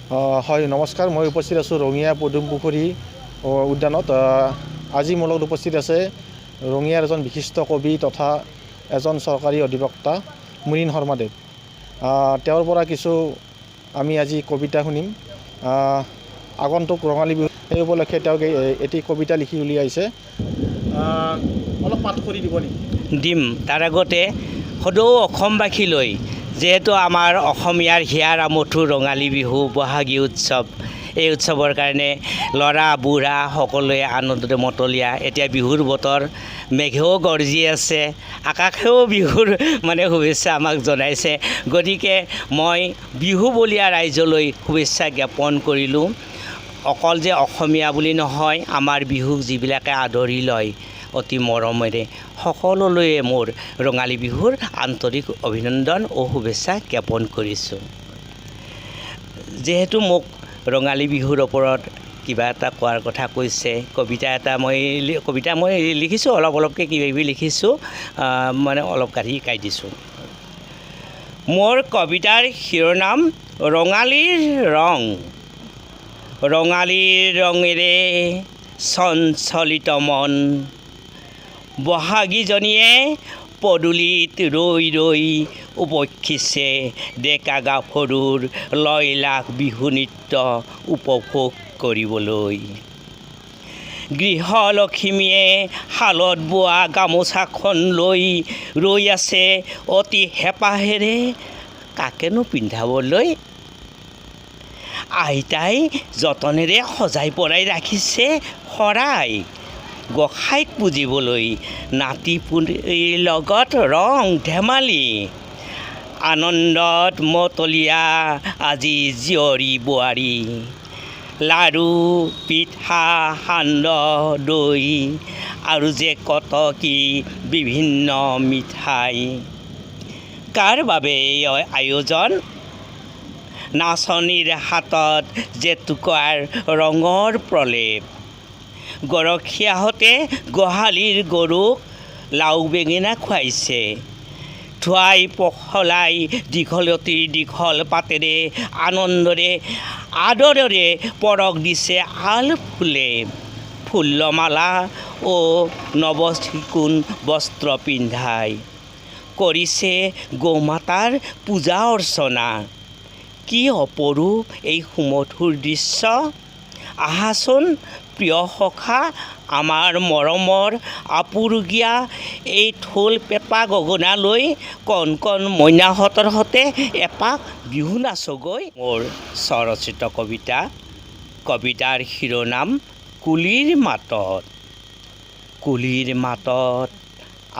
হয় নমস্কাৰ, মই উপস্থিত আছোঁ ৰঙিয়া পদুম পুখুৰী উদ্যানত। আজি মোৰ লগত উপস্থিত আছে ৰঙিয়াৰ এজন বিশিষ্ট কবি তথা এজন চৰকাৰী অধিবক্তা মুনীন শৰ্মাদেৱ। তেওঁৰ পৰা কিছু আমি আজি কবিতা শুনিম। আগন্তুক ৰঙালী বিহু সেই উপলক্ষে তেওঁক এটি কবিতা লিখি উলিয়াইছে। অলপ পাঠ কৰি দিব নেকি? দিম। তাৰ আগতে সদৌ অসমবাসীলৈ, যিহেতু আমাৰ অসমীয়াৰ হিয়াৰ আমঠু ৰঙালী বিহু, বহাগী উৎসৱ, এই উৎসৱৰ কাৰণে ল'ৰা বুঢ়া সকলোৱে আনন্দতে মতলীয়া। এতিয়া বিহুৰ বতৰ, মেঘেও গৰ্জি আছে, আকাশেও বিহুৰ শুভেচ্ছা আমাক জনাইছে। গতিকে মই বিহুবলীয়া ৰাইজলৈ শুভেচ্ছা জ্ঞাপন কৰিলোঁ। অকল যে অসমীয়া বুলি নহয়, আমাৰ বিহুক যিবিলাকে আদৰি লয় অতি মৰমেৰে, সকলোলৈয়ে মোৰ ৰঙালী বিহুৰ আন্তৰিক অভিনন্দন ও শুভেচ্ছা জ্ঞাপন কৰিছোঁ। যিহেতু মোক ৰঙালী বিহুৰ ওপৰত কিবা এটা কোৱাৰ কথা কৈছে, কবিতা মই লিখিছোঁ, অলপকৈ কিবাকিবি লিখিছোঁ, অলপ গাই দিছোঁ। মোৰ কবিতাৰ শিৰোনাম ৰঙালীৰ ৰং। ৰঙালীৰ ৰঙেৰে চঞ্চলিত মন, বহাগীজনীয়ে পদূলিত ৰৈ ৰৈ উপক্ষিছে ডেকা গাভৰুৰ লয়লাস বিহু নৃত্য উপভোগ কৰিবলৈ। গৃহলক্ষ্মীয়ে শালত বোৱা গামোচাখন লৈ ৰৈ আছে অতি হেঁপাহেৰে কাকেনো পিন্ধাবলৈ। আইতাই যতনেৰে সজাই পৰাই ৰাখিছে শৰাই গোসাঁইক পুজিবলৈ। নাতিপুতিৰ লগত ৰং ধেমালি, আনন্দত মতলীয়া আজি জীয়ৰী বোৱাৰী। লাড়ু পিঠা সান্দহ দৈ আৰু যে কত কি বিভিন্ন মিঠাই। কাৰ বাবে এই আয়োজন? নাচনীৰ হাতত জেতুকাৰ ৰঙৰ প্ৰলেপ। গৰখীয়াহঁতে গোহালিৰ গৰুক লাও বেঙেনা খুৱাইছে। ধুৱাই পখলাই দীঘলতিৰ দীঘল পাতেৰে আনন্দৰে আদৰেৰে পৰক দিছে আল ফুলে। ফুলমালা ও নৱচিকুণ বস্ত্ৰ পিন্ধাই কৰিছে গৌমাতাৰ পূজা অৰ্চনা। কি অপৰূপ এই সুমধুৰ দৃশ্য। আহাচোন প্ৰিয় সখা, আমাৰ মৰমৰ আপুৰুগীয়া এই ঢোল পেঁপা গগনালৈ কণ কণ মইনাহঁতৰ সতে এপাক বিহু নাচগৈ। মোৰ স্বৰচিত কবিতাৰ শিৰোনাম কুলিৰ মাতত। কুলিৰ মাতত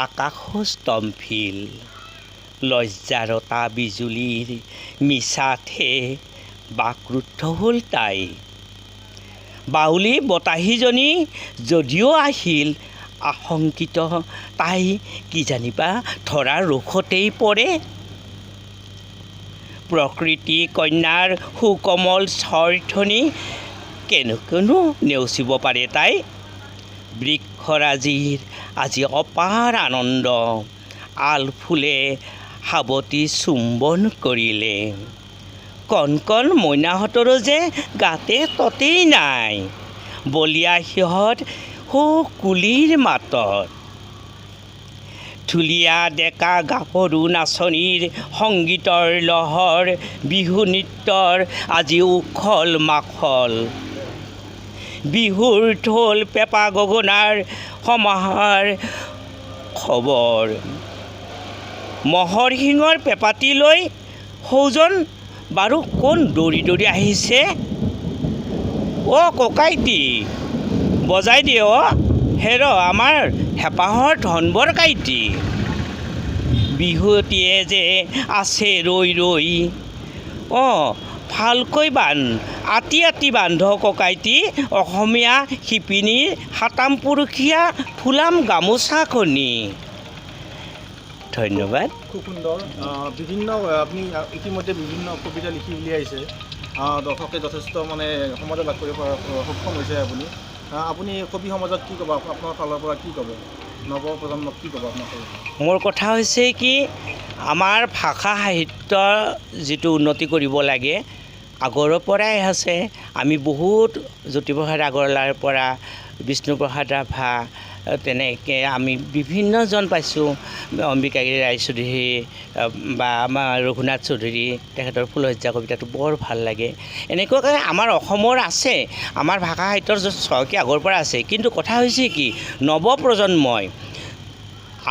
আকাশো স্তম্ভিল, লজ্জাৰতা বিজুলীৰ মিছাতে বাক্ৰুদ্ধ হ'ল তাই। বাউলী বতাহীজনী যদিও আহিল আশংকিত, তাই কিজানিবা ধৰাৰ ৰোষতেই পৰে। প্ৰকৃতি কন্যাৰ সুকোমল স্বৰধ্বনি কেনেকৈনো নেওচিব পাৰে তাই। বৃক্ষৰাজিৰ আজি অপাৰ আনন্দ, আল ফুলে সাৱটি চুম্বন কৰিলে। কণ কণ মইনাহঁতৰো যে গাতে ততেই নাই, বলিয়া সিহঁত সৌ কুলিৰ মাতত। ঢুলীয়া ডেকা গাভৰু নাচনীৰ সংগীতৰ লহৰ, বিহু নৃত্যৰ আজি উখল মাখল। বিহুৰ ঢোল পেঁপা গগনাৰ সমাহাৰ খবৰ। মহৰ শিঙৰ পেঁপাটি লৈ সৌজন বাৰু কোন দৌৰি দৌৰি আহিছে? অ' ককাইটি বজাই দিয়ে অ', হেৰ আমাৰ হেঁপাহৰ ধনবৰ কাইটি। বিহুৱতীয়ে যে আছে ৰৈ ৰৈ, অঁ ভালকৈ আতি আতি বান্ধ ককাইটি অসমীয়া শিপিনীৰ সাতাম পুৰুষীয়া ফুলাম গামোচাখনি। ধন্যবাদ। খুব সুন্দৰ। আপুনি ইতিমধ্যে বিভিন্ন কবিতা লিখি উলিয়াইছে। দৰ্শকে যথেষ্ট সমাদৰ লাভ কৰিব সক্ষম হৈছে। আপুনি কবি সমাজক কি ক'ব? আপোনাৰ ফালৰ পৰা কি ক'ব? নৱপ্ৰজন্মক কি ক'ব আপোনাৰ? মোৰ কথা হৈছে কি, আমাৰ ভাষা সাহিত্যৰ যিটো উন্নতি কৰিব লাগে, আগৰৰ পৰাই আছে। আমি বহুত জ্যোতিপ্ৰসাদ আগৰৱালাৰ পৰা বিষ্ণুপ্ৰসাদ ৰাভা তেনেকৈ আমি বিভিন্নজন পাইছোঁ। অম্বিকাগিৰি ৰায়চৌধুৰী বা আমাৰ ৰঘুনাথ চৌধুৰী, তেখেতৰ ফুলশয্যা কবিতাটো বৰ ভাল লাগে। এনেকুৱাকৈ আমাৰ অসমৰ আছে, আমাৰ ভাষা সাহিত্যৰ চহকী আগৰ পৰা আছে। কিন্তু কথা হৈছে কি, নৱপ্ৰজন্মই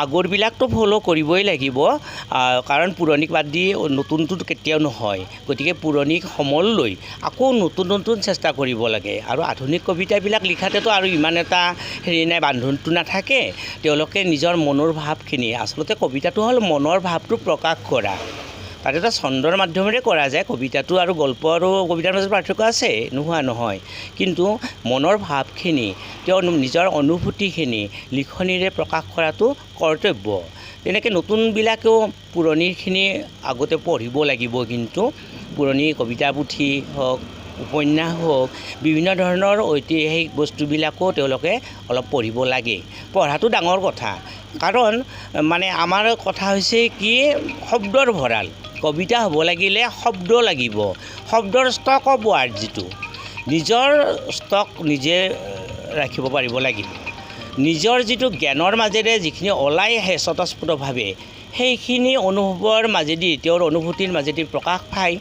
আগৰবিলাকতো ফ'ল' কৰিবই লাগিব, কাৰণ পুৰণিক বাদ দি নতুনটো কেতিয়াও নহয়। গতিকে পুৰণিক সমল লৈ আকৌ নতুন নতুন চেষ্টা কৰিব লাগে। আৰু আধুনিক কবিতাবিলাক লিখাতেতো আৰু ইমান এটা হেৰি নাই, বান্ধোনটো নাথাকে। তেওঁলোকে নিজৰ মনৰ ভাৱখিনি, আচলতে কবিতাটো হ'ল মনৰ ভাৱটো প্ৰকাশ কৰা। তাত এটা ছন্দৰ মাধ্যমেৰে কৰা যায়। কবিতাটো আৰু গল্প আৰু কবিতাৰ মাজত পাৰ্থক্য আছে, নোহোৱা নহয়। কিন্তু মনৰ ভাৱখিনি, তেওঁৰ নিজৰ অনুভূতিখিনি লিখনিৰে প্ৰকাশ কৰাটো কৰ্তব্য। তেনেকৈ নতুনবিলাকেও পুৰণিখিনি আগতে পঢ়িব লাগিব। কিন্তু পুৰণি কবিতা পুথি হওক, উপন্যাস হওক, বিভিন্ন ধৰণৰ ঐতিহাসিক বস্তুবিলাকো তেওঁলোকে অলপ পঢ়িব লাগে। পঢ়াটো ডাঙৰ কথা, কাৰণ মানে আমাৰ কথা হৈছে কি, শব্দৰ ভঁৰাল। কবিতা হ'ব লাগিলে শব্দ লাগিব, শব্দৰ ষ্টক অফ ৱাৰ্ড যিটো, নিজৰ ষ্টক নিজে ৰাখিব পাৰিব লাগিব। নিজৰ যিটো জ্ঞানৰ মাজেৰে যিখিনি ওলাই আহে স্বতঃস্ফূৰ্তভাৱে, সেইখিনি অনুভৱৰ মাজেদি, তেওঁৰ অনুভূতিৰ মাজেদি প্ৰকাশ পায়।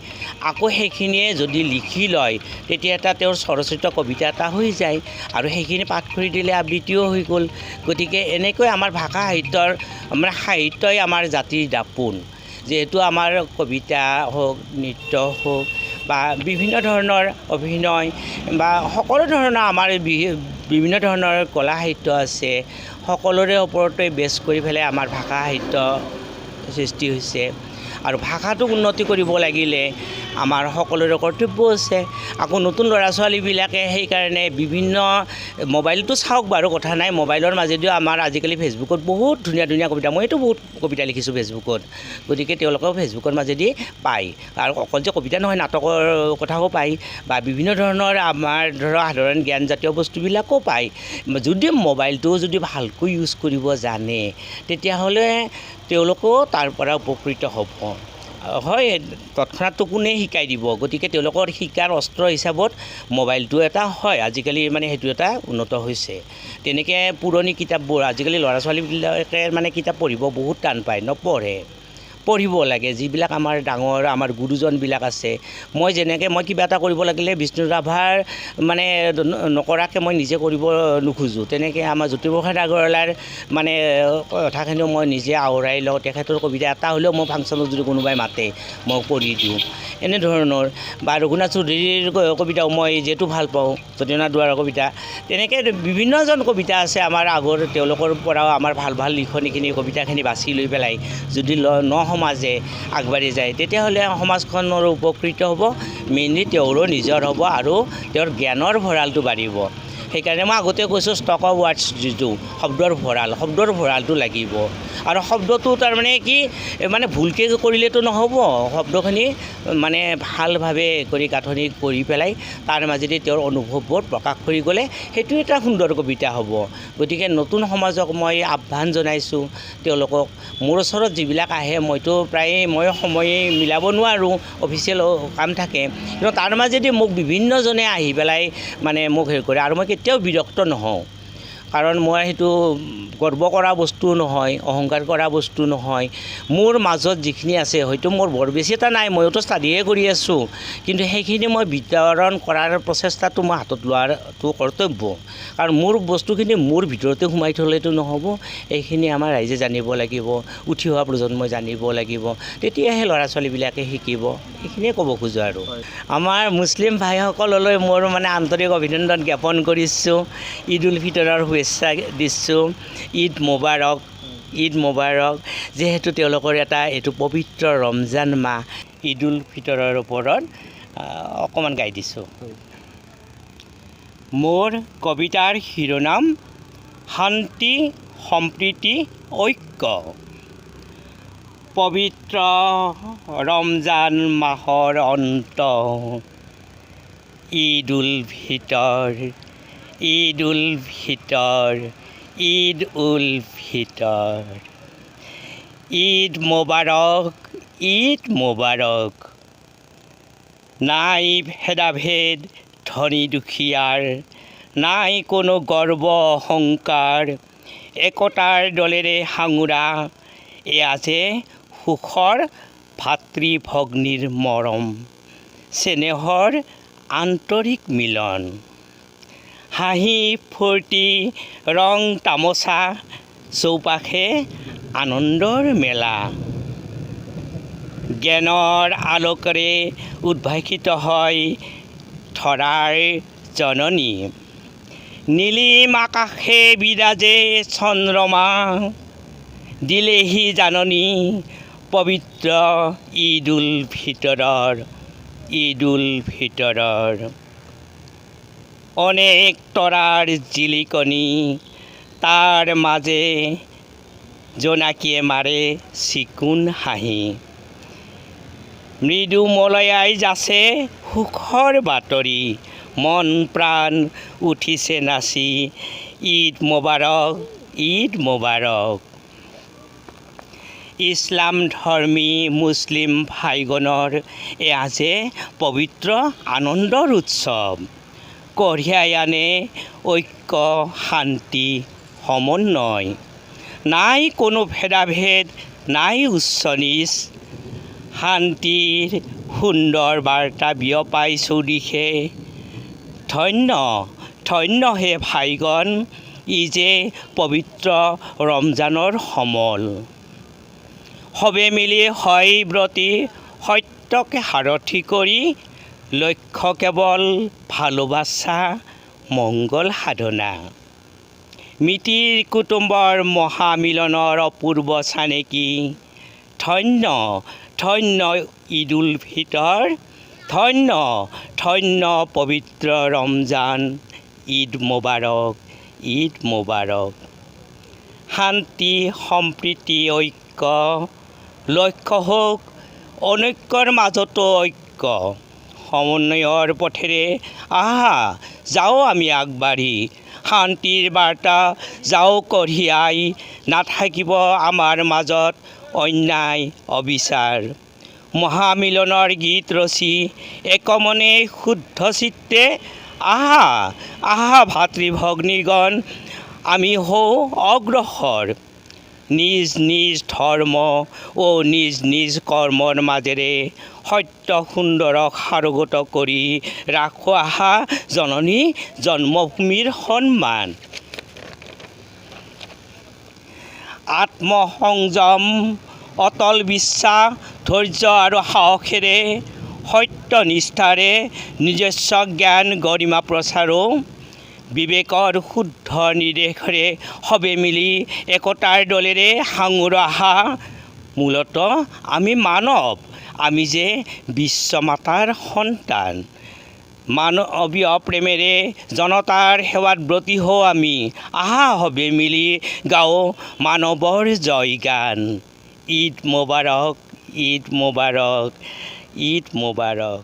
আকৌ সেইখিনিয়ে যদি লিখি লয়, তেতিয়া এটা তেওঁৰ স্বৰচিত কবিতা এটা হৈ যায়, আৰু সেইখিনি পাঠ কৰি দিলে আবৃত্তিও হৈ গ'ল। গতিকে এনেকৈ আমাৰ ভাষা সাহিত্যৰ মানে সাহিত্যই আমাৰ জাতিৰ দাপোন। যিহেতু আমাৰ কবিতা হওক, নৃত্য হওক বা বিভিন্ন ধৰণৰ অভিনয় বা সকলো ধৰণৰ আমাৰ বিভিন্ন ধৰণৰ কলা সাহিত্য আছে, সকলোৰে ওপৰতে বেছ কৰি পেলাই আমাৰ ভাষা সাহিত্য সৃষ্টি হৈছে। আৰু ভাষাটোক উন্নতি কৰিব লাগিলে আমাৰ সকলোৰে কৰ্তব্য আছে। আকৌ নতুন ল'ৰা ছোৱালীবিলাকে সেইকাৰণে বিভিন্ন মোবাইলটো চাওক বাৰু, কথা নাই, মোবাইলৰ মাজেদিও আমাৰ আজিকালি ফেচবুকত বহুত ধুনীয়া ধুনীয়া কবিতা, মইতো বহুত কবিতা লিখিছোঁ ফেচবুকত। গতিকে তেওঁলোকেও ফেচবুকৰ মাজেদি পায়। আৰু অকল যে কবিতা নহয়, নাটকৰ কথাও পায় বা বিভিন্ন ধৰণৰ আমাৰ ধৰক সাধাৰণ জ্ঞানজাতীয় বস্তুবিলাকো পায়। যদি মোবাইলটো যদি ভালকৈ ইউজ কৰিব জানে, তেতিয়াহ'লে তেওঁলোকেও তাৰ পৰা উপকৃত হ'ব। হয়, তৎক্ষণাতটো কোনে শিকাই দিব। গতিকে তেওঁলোকৰ শিকাৰ অস্ত্ৰ হিচাপত মোবাইলটো এটা হয়, আজিকালি মানে সেইটো এটা উন্নত হৈছে। তেনেকৈ পুৰণি কিতাপবোৰ আজিকালি ল'ৰা ছোৱালীবিলাকে মানে কিতাপ পঢ়িব বহুত টান পায়, নপঢ়ে। পঢ়িব লাগে, যিবিলাক আমাৰ ডাঙৰ আমাৰ গুৰুজনবিলাক আছে। মই যেনেকৈ মই কিবা এটা কৰিব লাগিলে বিষ্ণু ৰাভাৰ মানে নকৰাকৈ মই নিজে কৰিব নোখোজোঁ, তেনেকৈ আমাৰ জ্যোতিপ্ৰসাদ আগৰৱালাৰ মানে কথাখিনিও মই নিজে আওৰাই লওঁ। তেখেতৰ কবিতা এটা হ'লেও মই ফাংচনত যদি কোনোবাই মাতে, মই কৰি দিওঁ, এনেধৰণৰ। বা ৰঘুনাথ চৌধুৰীৰ কবিতাও মই যিহেতু ভাল পাওঁ, সত্যনাৰায়ণ দুৱৰাৰ কবিতা, তেনেকৈ বিভিন্নজন কবিতা আছে আমাৰ আগৰ, তেওঁলোকৰ পৰাও আমাৰ ভাল ভাল লিখনিখিনি কবিতাখিনি বাছি লৈ পেলাই যদি সমাজে আগবাঢ়ি যায়, তেতিয়াহ'লে সমাজখনৰো উপকৃত হ'ব, মেইনলি তেওঁৰো নিজৰ হ'ব আৰু তেওঁৰ জ্ঞানৰ ভঁৰালটো বাঢ়িব। সেইকাৰণে মই আগতে কৈছোঁ ষ্টক অফ ৱাৰ্ডছ যিটো শব্দৰ ভঁৰালটো লাগিব। আৰু শব্দটো তাৰমানে কি, মানে ভুলকৈ কৰিলেতো নহ'ব, শব্দখিনি মানে ভালভাৱে কৰি গাঁথনি কৰি পেলাই তাৰ মাজেদি তেওঁৰ অনুভৱবোৰ প্ৰকাশ কৰি গ'লে সেইটো এটা সুন্দৰ কবিতা হ'ব। গতিকে নতুন সমাজক মই আহ্বান জনাইছোঁ, তেওঁলোকক মোৰ ওচৰত যিবিলাক আহে, মইতো প্ৰায়ে মই সময় মিলাব নোৱাৰোঁ, অফিচিয়েল কাম থাকে, কিন্তু তাৰ মাজেদি মোক বিভিন্নজনে আহি পেলাই মানে মোক হেৰি কৰে। আৰু মই কেতিয়াও বিৰক্ত নহওঁ, কাৰণ মই সেইটো গৰ্ব কৰা বস্তু নহয়, অহংকাৰ কৰা বস্তু নহয়। মোৰ মাজত যিখিনি আছে, হয়তো মোৰ বৰ বেছি এটা নাই, ময়োতো ষ্টাডিয়ে কৰি আছোঁ, কিন্তু সেইখিনি মই বিতৰণ কৰাৰ প্ৰচেষ্টাটো মই হাতত লোৱাটো কৰ্তব্য। কাৰণ মোৰ বস্তুখিনি মোৰ ভিতৰতে সোমাই থ'লেতো নহ'ব, এইখিনি আমাৰ ৰাইজে জানিব লাগিব, উঠি অহা প্ৰজন্মই জানিব লাগিব, তেতিয়াহে ল'ৰা ছোৱালীবিলাকে শিকিব। সেইখিনিয়ে ক'ব খোজোঁ। আৰু আমাৰ মুছলিম ভাইসকললৈ মোৰ মানে আন্তৰিক অভিনন্দন জ্ঞাপন কৰিছোঁ, ঈদ উল ফিতৰৰ শুভেচ্ছা দিছোঁ। ঈদ মোবাৰক। যিহেতু তেওঁলোকৰ এটা এইটো পবিত্ৰ ৰমজান মাহ, ঈদ উল ফিতৰৰ ওপৰত অকণমান গাই দিছোঁ। মোৰ কবিতাৰ শিৰোনাম শান্তি, সম্প্ৰীতি, ঐক্য। পবিত্ৰ ৰমজান মাহৰ অন্ত, ঈদ উল ফিতৰ, ঈদ উল ফিতৰ, ঈদ উল ফিতৰ। ঈদ মোবাৰক, ঈদ মোবাৰক। নাই ভেদাভেদ ধনী দুখীয়াৰ, নাই কোনো গৰ্ব অহংকাৰ, একতাৰ দলেৰে সাঙুৰা, এয়া যে সুখৰ ভাতৃ ভগ্নীৰ মৰম, চেনেহৰ আন্তৰিক মিলন। হাঁহি ফূৰ্তি ৰং তামোচা, চৌপাশে আনন্দৰ মেলা। জ্ঞানৰ আলোকেৰে উদ্ভাসিত হয় ধৰাৰ জননী, নীলিম আকাশে বিৰাজে চন্দ্ৰমা, দিলেহি জাননী পবিত্ৰ ঈদ উল ফিতৰৰ। অনেক তৰাৰ জিলিকনি, তাৰ মাজে জোনাকীয়ে মাৰে চিকুণ হাঁহি। মৃদু মলয়াই যাচে সুখৰ বাতৰি, মন প্ৰাণ উঠিছে নাচি, ঈদ মোবাৰক, ঈদ মোবাৰক। ইছলাম ধৰ্মী মুছলিম ভাইগণৰ এয়া যে পবিত্ৰ আনন্দৰ উৎসৱ, কঢ়িয়াই আনে ঐক্য শান্তি সমন্বয়। নাই কোনো ভেদাভেদ, নাই উচ্চ নীচ, শান্তিৰ সুন্দৰ বাৰ্তা বিয়পাই চৌদিশে। ধন্য ধন্য হে ভাইগণ, ই যে পবিত্ৰ ৰমজানৰ সমল। সবে মিলি হয় ব্ৰতী, সত্যকে সাৰথি কৰি, লক্ষ্য কেৱল ভালোবাসা মংগল সাধনা। মিতিৰ কুটুম্বৰ মহামিলনৰ অপূৰ্ব চানেকি, ধন্য ধন্য ঈদ উল ফিতৰ, ধন্য ধন্য পবিত্ৰ ৰমজান, ঈদ মোবাৰক, ঈদ মোবাৰক। শান্তি সম্প্ৰীতি ঐক্য, লক্ষ্য হওক অনৈক্যৰ মাজতো ঐক্য। সমন্বয়ৰ পথেৰে আহা যাওঁ আমি আগবাঢ়ি, শান্তিৰ বাৰ্তা যাওঁ কঢ়িয়াই, নাথাকিব আমাৰ মাজত অন্যায় অবিচাৰ। মহামিলনৰ গীত ৰচি একমনে শুদ্ধ চিত্তে, আহা আহা ভাতৃ ভগ্নীগণ, আমি হওঁ অগ্ৰসৰ। নিজ নিজ ধৰ্ম ও নিজ নিজ কৰ্মৰ মাজেৰে সত্য সুন্দৰক সাৰোগত কৰি ৰাখোঁ আহা জননী জন্মভূমিৰ সন্মান। আত্মসংযম, অটল বিশ্বাস, ধৈৰ্য আৰু সাহসেৰে, সত্য নিষ্ঠাৰে নিজস্ব জ্ঞান গৰিমা প্ৰচাৰো, বিবেকৰ শুদ্ধ নিৰ্দেশেৰে সবে মিলি একতাৰ দলেৰে সাঙুৰ আহা। মূলতঃ আমি মানৱ, আমি যে বিশ্বমাতাৰ সন্তান। মানৱীয় প্ৰেমেৰে জনতাৰ সেৱাত ব্ৰতী হওঁ আমি, আহা সবে মিলি গাওঁ মানৱৰ জয়গান। ঈদ মোবাৰক, ঈদ মোবাৰক, ঈদ মোবাৰক।